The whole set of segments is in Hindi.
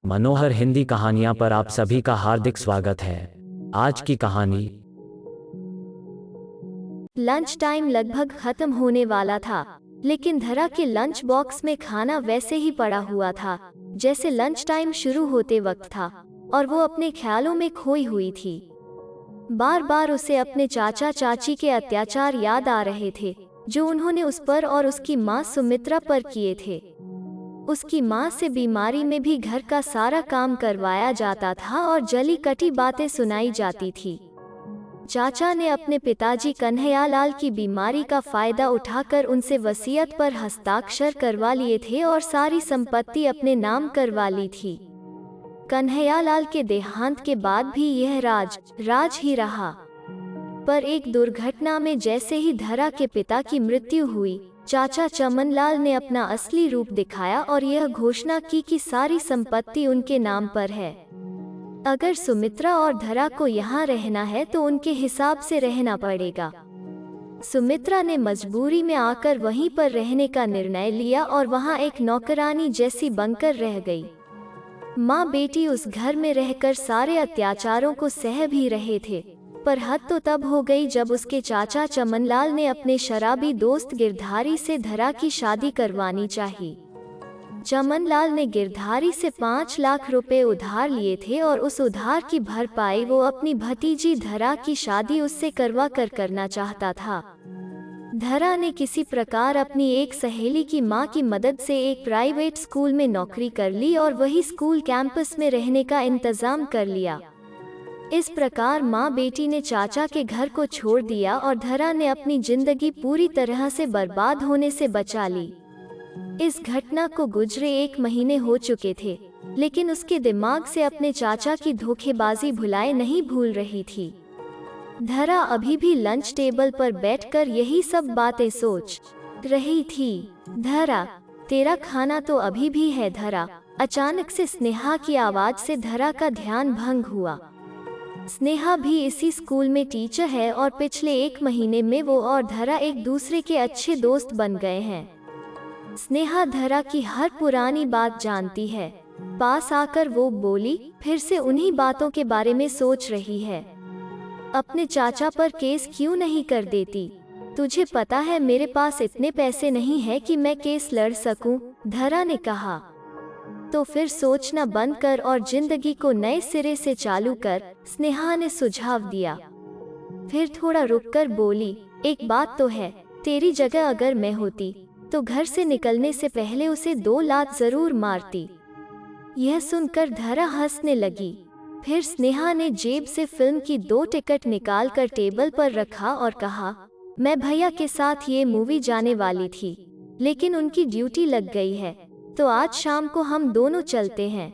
मनोहर हिंदी कहानियां पर आप सभी का हार्दिक स्वागत है। आज की कहानी। लंच टाइम लगभग खत्म होने वाला था, लेकिन धरा के लंच बॉक्स में खाना वैसे ही पड़ा हुआ था जैसे लंच टाइम शुरू होते वक्त था, और वो अपने ख्यालों में खोई हुई थी। बार बार उसे अपने चाचा चाची के अत्याचार याद आ रहे थे जो उन्होंने उस पर और उसकी माँ सुमित्रा पर किए थे। उसकी माँ से बीमारी में भी घर का सारा काम करवाया जाता था और जली कटी बातें सुनाई जाती थी। चाचा ने अपने पिताजी कन्हैयालाल की बीमारी का फायदा उठाकर उनसे वसीयत पर हस्ताक्षर करवा लिए थे और सारी संपत्ति अपने नाम करवा ली थी। कन्हैयालाल के देहांत के बाद भी यह राज ही रहा। पर एक दुर्घटना में जैसे ही धरा के पिता की मृत्यु हुई, चाचा चमनलाल ने अपना असली रूप दिखाया और यह घोषणा की कि सारी संपत्ति उनके नाम पर है। अगर सुमित्रा और धरा को यहाँ रहना है तो उनके हिसाब से रहना पड़ेगा। सुमित्रा ने मजबूरी में आकर वहीं पर रहने का निर्णय लिया और वहाँ एक नौकरानी जैसी बनकर रह गई। माँ बेटी उस घर में रहकर सारे अत्याचारों को सह भी रहे थे, पर हद तो तब हो गई जब उसके चाचा चमनलाल ने अपने शराबी दोस्त गिरधारी से धरा की शादी करवानी चाहिए। चमनलाल ने गिरधारी से 5 लाख रुपए उधार लिए थे और उस उधार की भरपाई वो अपनी भतीजी धरा की शादी उससे करवा कर करना चाहता था। धरा ने किसी प्रकार अपनी एक सहेली की मां की मदद से एक प्राइवेट स्कूल में नौकरी कर ली और वही स्कूल कैंपस में रहने का इंतजाम कर लिया। इस प्रकार माँ बेटी ने चाचा के घर को छोड़ दिया और धरा ने अपनी जिंदगी पूरी तरह से बर्बाद होने से बचा ली। इस घटना को गुजरे 1 महीने हो चुके थे, लेकिन उसके दिमाग से अपने चाचा की धोखेबाजी भुलाए नहीं भूल रही थी। धरा अभी भी लंच टेबल पर बैठकर यही सब बातें सोच रही थी। धरा, तेरा खाना तो अभी भी है धरा। अचानक से स्नेहा की आवाज से धरा का ध्यान भंग हुआ। स्नेहा भी इसी स्कूल में टीचर है और पिछले 1 महीने में वो और धरा एक दूसरे के अच्छे दोस्त बन गए हैं। स्नेहा धरा की हर पुरानी बात जानती है। पास आकर वो बोली, फिर से उन्हीं बातों के बारे में सोच रही है। अपने चाचा पर केस क्यों नहीं कर देती? तुझे पता है मेरे पास इतने पैसे नहीं है कि मैं केस लड़ सकूं, धरा ने कहा। तो फिर सोचना बंद कर और जिंदगी को नए सिरे से चालू कर, स्नेहा ने सुझाव दिया। फिर थोड़ा रुककर बोली, एक बात तो है, तेरी जगह अगर मैं होती तो घर से निकलने से पहले उसे 2 लात जरूर मारती। यह सुनकर धरा हंसने लगी। फिर स्नेहा ने जेब से फिल्म की 2 टिकट निकालकर टेबल पर रखा और कहा, मैं भैया के साथ ये मूवी जाने वाली थी, लेकिन उनकी ड्यूटी लग गई है, तो आज शाम को हम दोनों चलते हैं।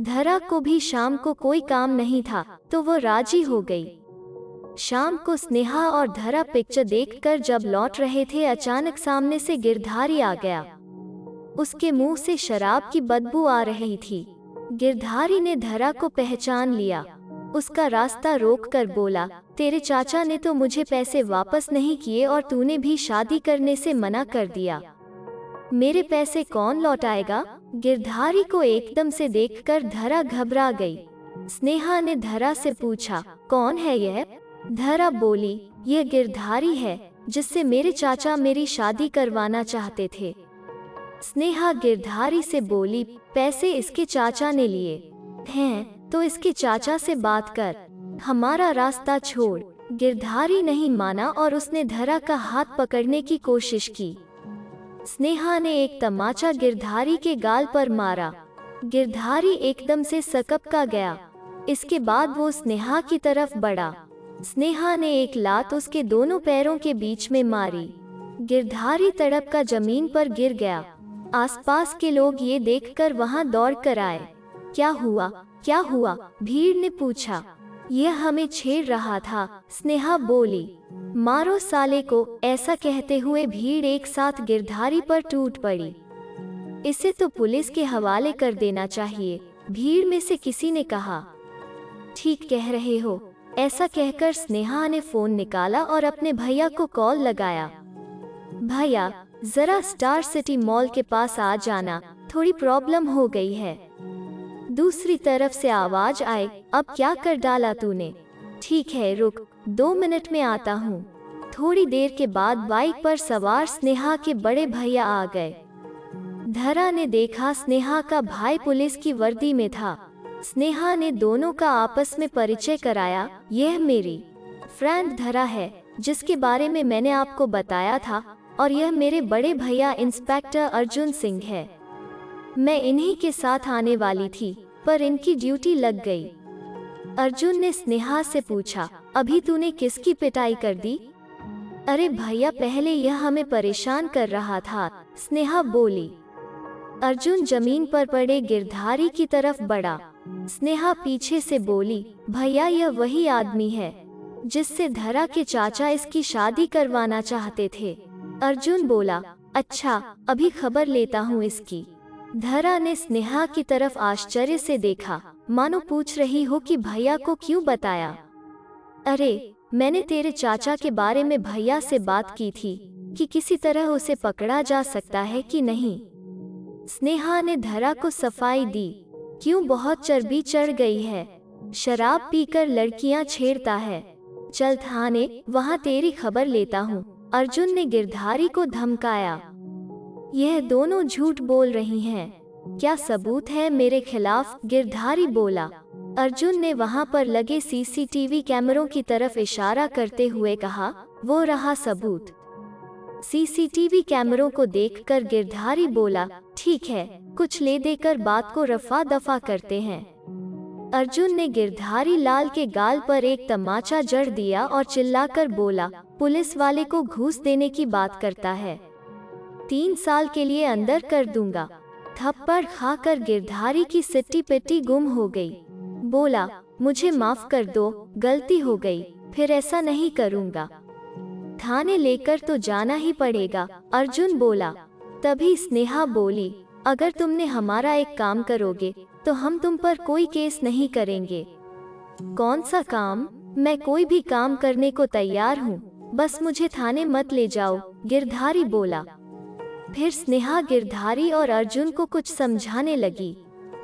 धरा को भी शाम को कोई काम नहीं था, तो वो राजी हो गई। शाम को स्नेहा और धरा पिक्चर देखकर जब लौट रहे थे, अचानक सामने से गिरधारी आ गया। उसके मुंह से शराब की बदबू आ रही थी। गिरधारी ने धरा को पहचान लिया। उसका रास्ता रोककर बोला, तेरे चाचा ने तो मुझे पैसे वापस नहीं किए और तूने भी शादी करने से मना कर दिया। मेरे पैसे कौन लौटाएगा? गिरधारी को एकदम से देखकर धरा घबरा गई। स्नेहा ने धरा से पूछा, कौन है यह? धरा बोली, यह गिरधारी है जिससे मेरे चाचा मेरी शादी करवाना चाहते थे। स्नेहा गिरधारी से बोली, पैसे इसके चाचा ने लिए हैं तो इसके चाचा से बात कर, हमारा रास्ता छोड़। गिरधारी नहीं माना और उसने धरा का हाथ पकड़ने की कोशिश की। स्नेहा ने एक तमाचा गिरधारी के गाल पर मारा। गिरधारी एकदम से सकपका गया। इसके बाद वो स्नेहा की तरफ बढ़ा। स्नेहा ने एक लात उसके दोनों पैरों के बीच में मारी। गिरधारी तड़प का जमीन पर गिर गया। आसपास के लोग ये देखकर वहां दौड़ कर आए। क्या हुआ? क्या हुआ? भीड़ ने पूछा। यह हमें छेड़ रहा था, स्नेहा बोली। मारो साले को, ऐसा कहते हुए भीड़ एक साथ गिरधारी पर टूट पड़ी। इसे तो पुलिस के हवाले कर देना चाहिए, भीड़ में से किसी ने कहा। ठीक कह रहे हो, ऐसा कहकर स्नेहा ने फोन निकाला और अपने भैया को कॉल लगाया। भैया, जरा स्टार सिटी मॉल के पास आ जाना, थोड़ी प्रॉब्लम हो गई है। दूसरी तरफ से आवाज आए, अब क्या कर डाला तूने? ठीक है रुक, 2 मिनट में आता हूँ। थोड़ी देर के बाद बाइक पर सवार स्नेहा के बड़े भैया आ गए। धरा ने देखा स्नेहा का भाई पुलिस की वर्दी में था। स्नेहा ने दोनों का आपस में परिचय कराया। यह मेरी फ्रेंड धरा है, जिसके बारे में मैंने आपको बताया था, और यह मेरे बड़े भैया इंस्पेक्टर अर्जुन सिंह है। मैं इन्हीं के साथ आने वाली थी, पर इनकी ड्यूटी लग गई। अर्जुन ने स्नेहा से पूछा, अभी तूने किसकी पिटाई कर दी? अरे भैया, पहले यह हमें परेशान कर रहा था, स्नेहा बोली। अर्जुन जमीन पर पड़े गिरधारी की तरफ बढ़ा। स्नेहा पीछे से बोली, भैया यह वही आदमी है जिससे धरा के चाचा इसकी शादी करवाना चाहते थे। अर्जुन बोला, अच्छा, अभी खबर लेता हूँ इसकी। धरा ने स्नेहा की तरफ आश्चर्य से देखा, मानो पूछ रही हो कि भैया को क्यों बताया। अरे, मैंने तेरे चाचा के बारे में भैया से बात की थी कि किसी तरह उसे पकड़ा जा सकता है कि नहीं। स्नेहा ने धरा को सफाई दी। क्यों, बहुत चर्बी चढ़ गई है, शराब पीकर लड़कियां छेड़ता है। चल थाने, वहां तेरी खबर लेता हूँ। अर्जुन ने गिरधारी को धमकाया। यह दोनों झूठ बोल रही हैं, क्या सबूत है मेरे खिलाफ? गिरधारी बोला। अर्जुन ने वहां पर लगे सीसीटीवी कैमरों की तरफ इशारा करते हुए कहा, वो रहा सबूत। सीसीटीवी कैमरों को देखकर गिरधारी बोला, ठीक है, कुछ ले देकर बात को रफा दफा करते हैं। अर्जुन ने गिरधारी लाल के गाल पर एक तमाचा जड़ दिया और चिल्लाकर बोला, पुलिस वाले को घूस देने की बात करता है, 3 साल के लिए अंदर कर दूंगा। थप्पड़ खाकर गिरधारी की सिट्टी पिट्टी गुम हो गई। बोला, मुझे माफ कर दो, गलती हो गई, फिर ऐसा नहीं करूंगा। थाने लेकर तो जाना ही पड़ेगा, अर्जुन बोला। तभी स्नेहा बोली, अगर तुमने हमारा एक काम करोगे तो हम तुम पर कोई केस नहीं करेंगे। कौन सा काम? मैं कोई भी काम करने को तैयार हूँ, बस मुझे थाने मत ले जाओ, गिरधारी बोला। फिर स्नेहा गिरधारी और अर्जुन को कुछ समझाने लगी।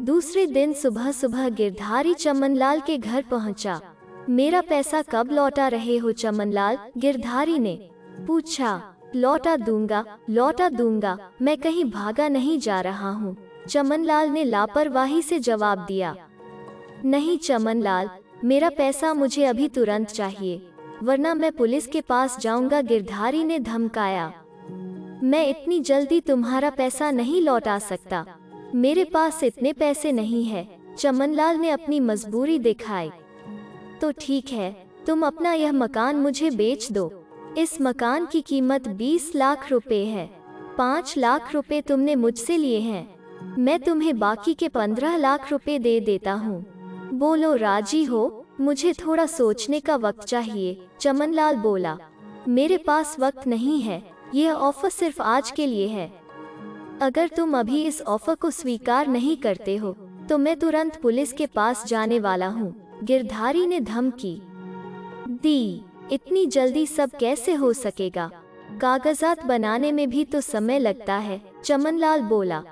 दूसरे दिन सुबह सुबह गिरधारी चमनलाल के घर पहुंचा। मेरा पैसा कब लौटा रहे हो चमनलाल? गिरधारी ने पूछा। लौटा दूंगा, मैं कहीं भागा नहीं जा रहा हूँ, चमनलाल ने लापरवाही से जवाब दिया। नहीं चमनलाल, मेरा पैसा मुझे अभी तुरंत चाहिए, वरना मैं पुलिस के पास जाऊंगा, गिरधारी ने धमकाया। मैं इतनी जल्दी तुम्हारा पैसा नहीं लौटा सकता, मेरे पास इतने पैसे नहीं है, चमनलाल ने अपनी मजबूरी दिखाई। तो ठीक है, तुम अपना यह मकान मुझे बेच दो। इस मकान की कीमत 20 लाख रुपए है। 5 लाख रुपए तुमने मुझसे लिए हैं, मैं तुम्हें बाकी के 15 लाख रुपए दे देता हूँ। बोलो राजी हो? मुझे थोड़ा सोचने का वक्त चाहिए, चमनलाल बोला। मेरे पास वक्त नहीं है, यह ऑफर सिर्फ आज के लिए है। अगर तुम अभी इस ऑफर को स्वीकार नहीं करते हो तो मैं तुरंत पुलिस के पास जाने वाला हूँ, गिरधारी ने धमकी दी। इतनी जल्दी सब कैसे हो सकेगा? कागजात बनाने में भी तो समय लगता है, चमनलाल बोला।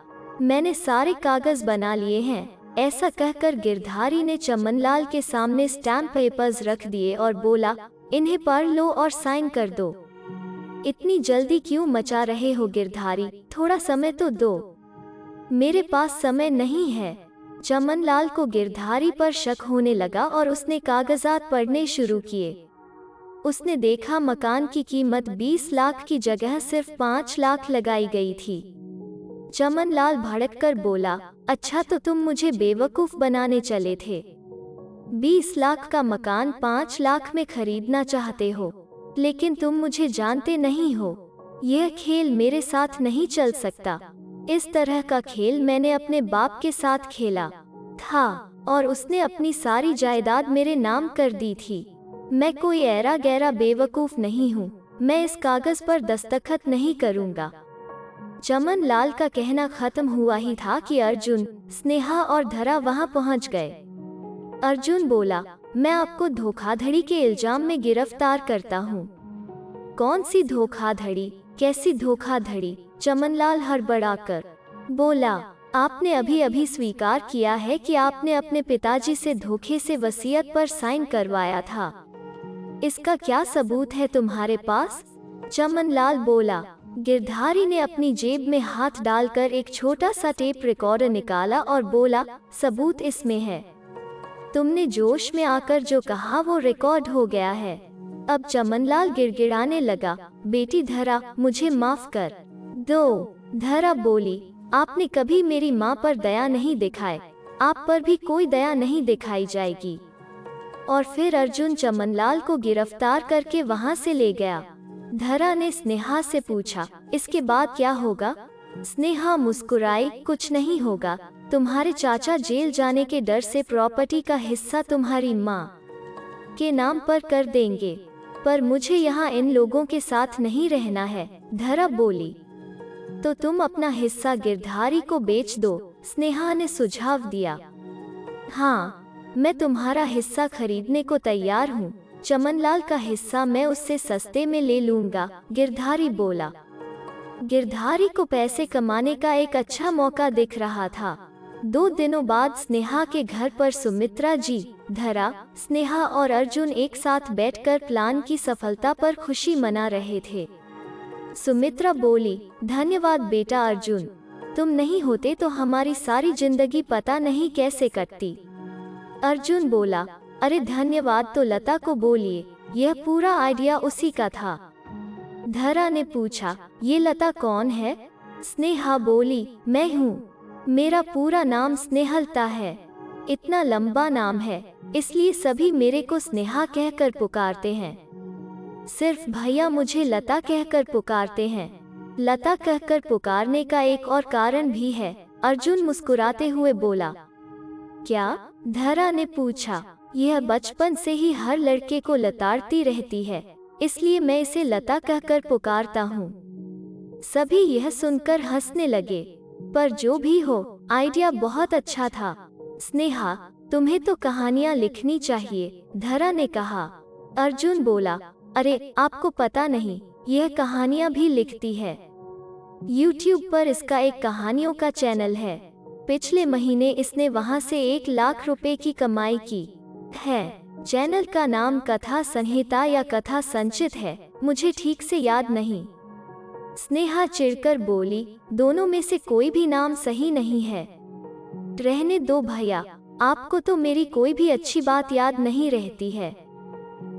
मैंने सारे कागज बना लिए हैं। ऐसा कहकर गिरधारी ने चमनलाल के सामने स्टैम्प पेपर्स रख दिए और बोला, इन्हें पढ़ लो और साइन कर दो। इतनी जल्दी क्यों मचा रहे हो गिरधारी, थोड़ा समय तो दो। मेरे पास समय नहीं है। चमनलाल को गिरधारी पर शक होने लगा और उसने कागजात पढ़ने शुरू किए। उसने देखा मकान की कीमत 20 लाख की जगह सिर्फ 5 लाख लगाई गई थी। चमनलाल भड़ककर बोला, अच्छा तो तुम मुझे बेवकूफ बनाने चले थे। 20 लाख का मकान 5 लाख में खरीदना चाहते हो, लेकिन तुम मुझे जानते नहीं हो। यह खेल मेरे साथ नहीं चल सकता। इस तरह का खेल मैंने अपने बाप के साथ खेला था और उसने अपनी सारी जायदाद मेरे नाम कर दी थी। मैं कोई ऐरा गैरा बेवकूफ नहीं हूँ, मैं इस कागज पर दस्तखत नहीं करूँगा। चमनलाल का कहना खत्म हुआ ही था कि अर्जुन, स्नेहा और धरा वहां पहुंच गए। अर्जुन बोला, मैं आपको धोखाधड़ी के इल्जाम में गिरफ्तार करता हूँ। कौन सी धोखाधड़ी? कैसी धोखाधड़ी? चमनलाल हड़बड़ाकर बोला। आपने अभी अभी स्वीकार किया है कि आपने अपने पिताजी से धोखे से वसीयत पर साइन करवाया था। इसका क्या सबूत है तुम्हारे पास? चमनलाल बोला। गिरधारी ने अपनी जेब में हाथ डालकर एक छोटा सा टेप रिकॉर्डर निकाला और बोला, सबूत इसमें है। तुमने जोश में आकर जो कहा वो रिकॉर्ड हो गया है। अब चमनलाल गिड़गिड़ाने लगा, बेटी धरा, मुझे माफ कर दो। धरा बोली, आपने कभी मेरी माँ पर दया नहीं दिखाई, आप पर भी कोई दया नहीं दिखाई जाएगी। और फिर अर्जुन चमनलाल को गिरफ्तार करके वहाँ से ले गया। धरा ने स्नेहा से पूछा, इसके बाद क्या होगा? स्नेहा मुस्कुराई, कुछ नहीं होगा। तुम्हारे चाचा जेल जाने के डर से प्रॉपर्टी का हिस्सा तुम्हारी माँ के नाम पर कर देंगे, पर मुझे यहाँ इन लोगों के साथ नहीं रहना है। धरा बोली, तो तुम अपना हिस्सा गिरधारी को बेच दो, स्नेहा ने सुझाव दिया। हाँ, मैं तुम्हारा हिस्सा खरीदने को तैयार हूँ। चमनलाल का हिस्सा मैं उससे सस्ते में ले लूंगा, गिरधारी बोला। गिरधारी को पैसे कमाने का एक अच्छा मौका दिख रहा था। 2 दिनों बाद स्नेहा के घर पर सुमित्रा जी, धरा, स्नेहा और अर्जुन एक साथ बैठकर प्लान की सफलता पर खुशी मना रहे थे। सुमित्रा बोली, धन्यवाद बेटा अर्जुन, तुम नहीं होते तो हमारी सारी जिंदगी पता नहीं कैसे कटती। अर्जुन बोला, अरे धन्यवाद तो लता को बोलिए, यह पूरा आइडिया उसी का था। धरा ने पूछा, ये लता कौन है? स्नेहा बोली, मैं हूँ। मेरा पूरा नाम स्नेहलता है। इतना लंबा नाम है, इसलिए सभी मेरे को स्नेहा कहकर पुकारते हैं। सिर्फ भैया मुझे लता कहकर पुकारते हैं। लता कहकर पुकारने का एक और कारण भी है, अर्जुन मुस्कुराते हुए बोला। क्या? धरा ने पूछा। यह बचपन से ही हर लड़के को लताड़ती रहती है, इसलिए मैं इसे लता कहकर पुकारता हूँ। सभी यह सुनकर हंसने लगे। पर जो भी हो, आइडिया बहुत अच्छा था। स्नेहा, तुम्हें तो कहानियाँ लिखनी चाहिए, धरा ने कहा। अर्जुन बोला, अरे आपको पता नहीं, यह कहानियाँ भी लिखती है। YouTube पर इसका एक कहानियों का चैनल है। पिछले महीने इसने वहां से 1 लाख रुपए की कमाई की है। चैनल का नाम कथा संहिता या कथा संचित है, मुझे ठीक से याद नहीं। स्नेहा चिढ़कर बोली, दोनों में से कोई भी नाम सही नहीं है। रहने दो भैया, आपको तो मेरी कोई भी अच्छी बात याद नहीं रहती है।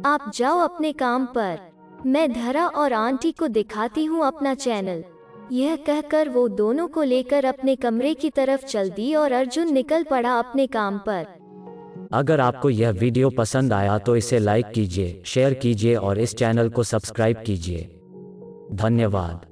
आप जाओ अपने काम पर, मैं धरा और आंटी को दिखाती हूँ अपना चैनल। यह कहकर वो दोनों को लेकर अपने कमरे की तरफ चल दी और अर्जुन निकल पड़ा अपने काम पर। अगर आपको यह वीडियो पसंद आया तो इसे लाइक कीजिए, शेयर कीजिए और इस चैनल को सब्सक्राइब कीजिए। धन्यवाद।